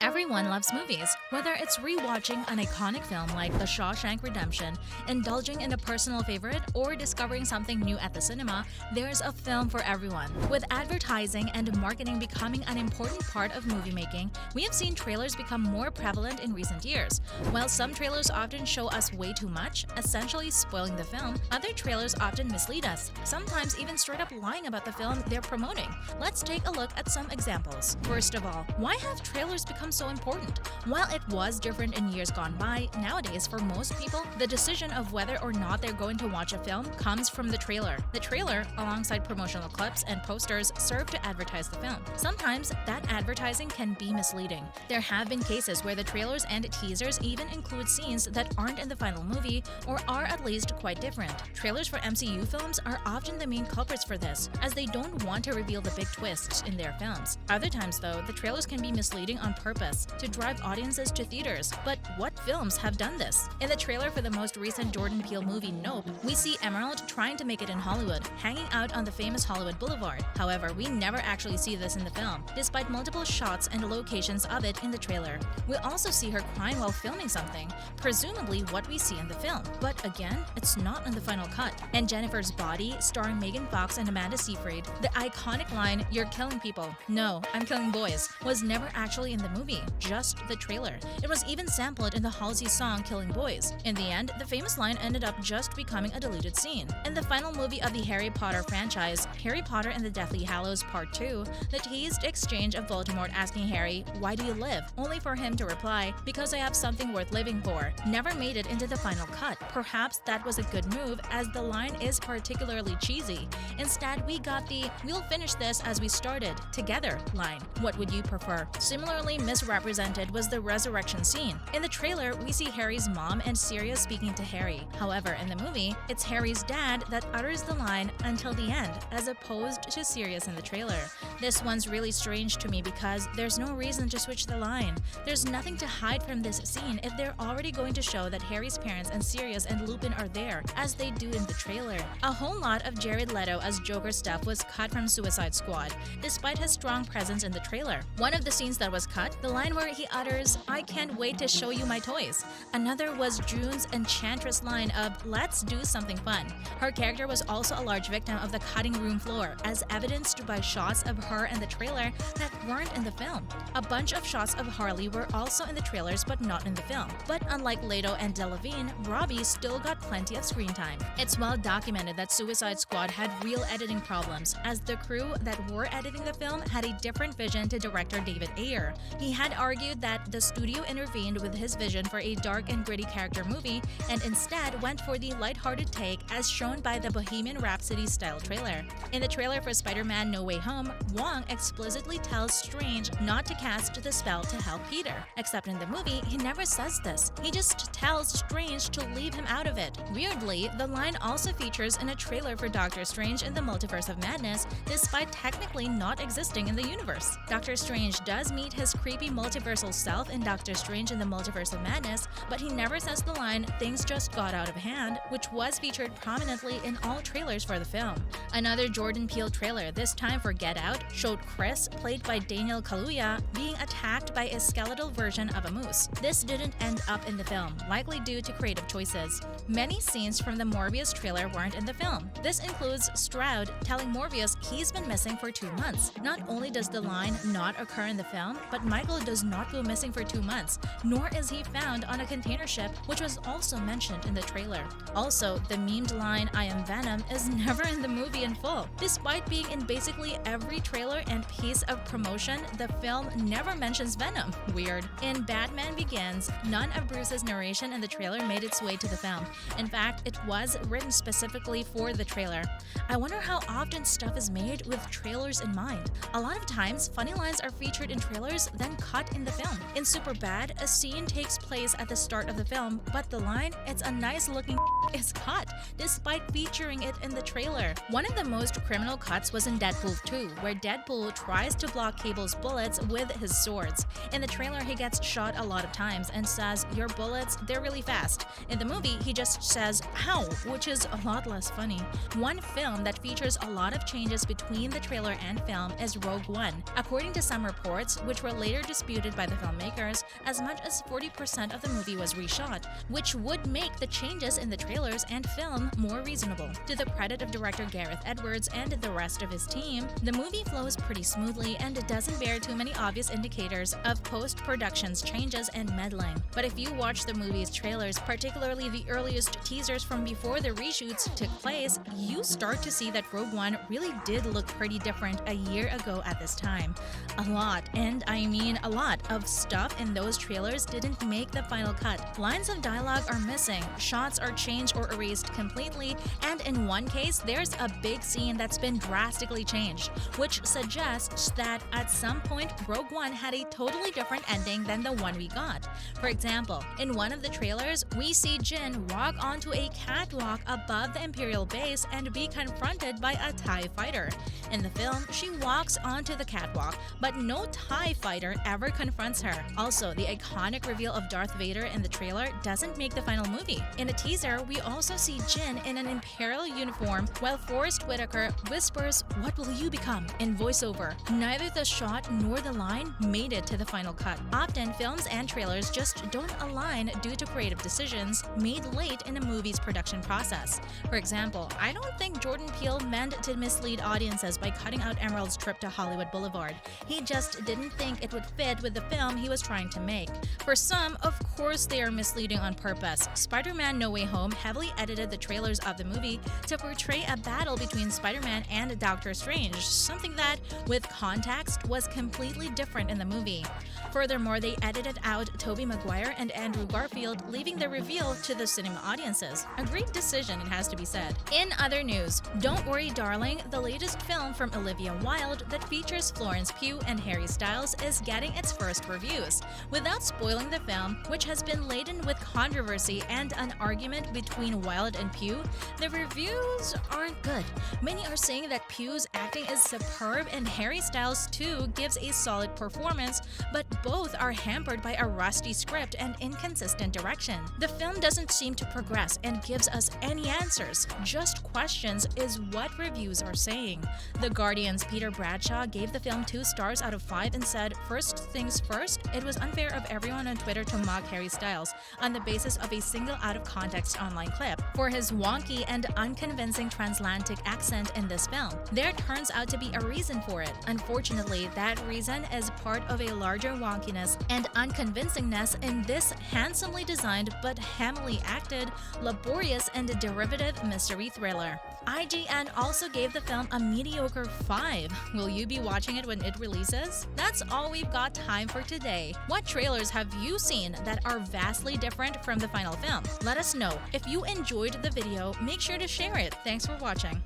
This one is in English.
Everyone loves movies, whether it's rewatching an iconic film like The Shawshank Redemption, indulging in a personal favorite, or discovering something new at the cinema. There's a film for everyone. With advertising and marketing becoming an important part of movie making, we have seen trailers become more prevalent in recent years. While some trailers often show us way too much, essentially spoiling the film, other trailers often mislead us, sometimes even straight up lying about the film they're promoting. Let's take a look at some examples. First of all, why have trailers become so important? While it was different in years gone by, nowadays for most people, the decision of whether or not they're going to watch a film comes from the trailer. The trailer, alongside promotional clips and posters, serve to advertise the film. Sometimes that advertising can be misleading. There have been cases where the trailers and teasers even include scenes that aren't in the final movie or are at least quite different. Trailers for MCU films are often the main culprits for this, as they don't want to reveal the big twists in their films. Other times, though, the trailers can be misleading on purpose to drive audiences to theaters. But what films have done this? In the trailer for the most recent Jordan Peele movie Nope, we see Emerald trying to make it in Hollywood, hanging out on the famous Hollywood Boulevard. However, we never actually see this in the film, despite multiple shots and locations of it in the trailer. We also see her crying while filming something, presumably what we see in the film. But again, it's not in the final cut. And Jennifer's Body, starring Megan Fox and Amanda Seyfried, the iconic line, "You're killing people. No, I'm killing boys," was never actually in the movie, just the trailer. It was even sampled in the Halsey song Killing Boys. In the end, the famous line ended up just becoming a deleted scene. In the final movie of the Harry Potter franchise, Harry Potter and the Deathly Hallows Part 2, the teased exchange of Voldemort asking Harry, "Why do you live?" only for him to reply, "Because I have something worth living for," never made it into the final cut. Perhaps that was a good move, as the line is particularly cheesy. Instead, we got the "We'll finish this as we started, together" line. What would you prefer? Similarly misrepresented was the resurrection scene. In the trailer, we see Harry's mom and Sirius speaking to Harry. However, in the movie, it's Harry's dad that utters the line until the end, as opposed to Sirius in the trailer. This one's really strange to me because there's no reason to switch the line. There's nothing to hide from this scene if they're already going to show that Harry's parents and Sirius and Lupin are there, as they do in the trailer. A whole lot of Jared Leto as Joker stuff was cut from Suicide Squad, despite his strong presence in the trailer. One of the scenes that was cut, the line where he utters, "I can't wait to show you my toys." Another was June's enchantress line of, "Let's do something fun." Her character was also a large victim of the cutting room floor, as evidenced by shots of her in the trailer that weren't in the film. A bunch of shots of Harley were also in the trailers but not in the film. But unlike Leto and Delevingne, Robbie still got plenty of screen time. It's well documented that Suicide Squad had real editing problems, as the crew that were editing the film had a different vision to director David Ayer. He had argued that the studio intervened with his vision for a dark and gritty character movie and instead went for the lighthearted take as shown by the Bohemian Rhapsody-style trailer. In the trailer for Spider-Man No Way Home, Wong explicitly tells Strange not to cast the spell to help Peter. Except in the movie, he never says this. He just tells Strange to leave him out of it. Weirdly, the line also features in a trailer for Doctor Strange in the Multiverse of Madness, despite technically not existing in the universe. Doctor Strange does meet his creepy multiversal self in Doctor Strange in the Multiverse of Madness, but he never says the line, "Things just got out of hand," which was featured prominently in all trailers for the film. Another Jordan Peele trailer, this time for Get Out, showed Chris, played by Daniel Kaluuya, being attacked by a skeletal version of a moose. This didn't end up in the film, likely due to creative choices. Many scenes from the Morbius trailer weren't in the film. This includes Stroud telling Morbius he's been missing for 2 months. Not only does the line not occur in the film, but Michael does not go missing for 2 months, nor is he found on a container ship, which was also mentioned in the trailer. Also, the memed line, "I am Venom," is never in the movie in full. Despite being in basically every trailer and piece of promotion, the film never mentions Venom. Weird. In Batman Begins, none of Bruce's narration in the trailer made its way to the film. In fact, it was written specifically for the trailer. I wonder how often stuff is made with trailers in mind. A lot of times, funny lines are featured in trailers, then cut in the film. In Superbad, a scene takes place at the start of the film, but the line, "It's a nice looking," is cut, despite featuring it in the trailer. One of the most criminal cuts was in Deadpool 2, where Deadpool tries to block Cable's bullets with his swords. In the trailer, he gets shot a lot of times and says, "Your bullets, they're really fast." In the movie, he just says, "Ow," which is a lot less funny. One film that features a lot of changes between the trailer and film is Rogue One. According to some reports, which were later disputed by the filmmakers, as much as 40% of the movie was reshot, which would make the changes in the trailers and film more reasonable. To the credit of director Gareth Edwards and the rest of his team, the movie flows pretty smoothly and it doesn't bear too many obvious indicators of post-production's changes and meddling. But if you watch the movie's trailers, particularly the earliest teasers from before the reshoots took place, you start to see that Rogue One really did look pretty different a year ago at this time. A lot, and I mean a lot, of stuff in those trailers didn't make the final cut. Lines of dialogue are missing, shots are changed or erased completely, and in one case, there's a big scene that's been drastically changed, which suggests that at some point, Rogue One had a totally different ending than the one we got. For example, in one of the trailers, we see Jyn walk onto a catwalk above the Imperial base and be confronted by a TIE fighter. In the film, she walks onto the catwalk, but no TIE fighter ever confronts her. Also, the iconic reveal of Darth Vader in the trailer doesn't make the final movie. In a teaser, we also see Jyn in an Imperial uniform while Forrest Whitaker whispers, "What will you become?" in voiceover. Neither the shot nor the line made it to the final cut. Often, films and trailers just don't align due to creative decisions made late in a movie's production process. For example, I don't think Jordan Peele meant to mislead audiences by cutting out Emerald's trip to Hollywood Boulevard. He just didn't think it would fit with the film he was trying to make. For some, of course they are misleading on purpose. Spider-Man No Way Home heavily edited the trailers of the movie to portray a battle between Spider-Man and Doctor Strange, something that, with context, was completely different in the movie. Furthermore, they edited out Tobey Maguire and Andrew Garfield, leaving the reveal to the cinema audiences. A great decision, it has to be said. In other news, Don't Worry Darling, the latest film from Olivia Wilde that features Florence Pugh and Harry Styles, is getting its first reviews. Without spoiling the film, which has been laden with controversy and an argument between Wilde and Pugh, the reviews aren't good. Many are saying that Pugh's acting is superb and Harry Styles too gives a solid performance, but both are hampered by a rusty script and inconsistent direction. The film doesn't seem to progress and gives us any answers, just questions is what reviews are saying. The Guardian's Peter Bradshaw gave the film 2 stars out of 5 and said, "First things first, it was unfair of everyone on Twitter to mock Harry Styles on the basis of a single out-of-context online clip for his wonky and unconvincing transatlantic accent in this film. There turns out to be a reason for it. Unfortunately, that reason is part of a larger wonkiness and unconvincingness in this handsomely designed but hammily acted, laborious and derivative mystery thriller." IGN also gave the film a mediocre 5. Will you be watching it when it releases? That's all we've got time for today. What trailers have you seen that are vastly different from the final film? Let us know. If you enjoyed the video, make sure to share it. Thanks for watching.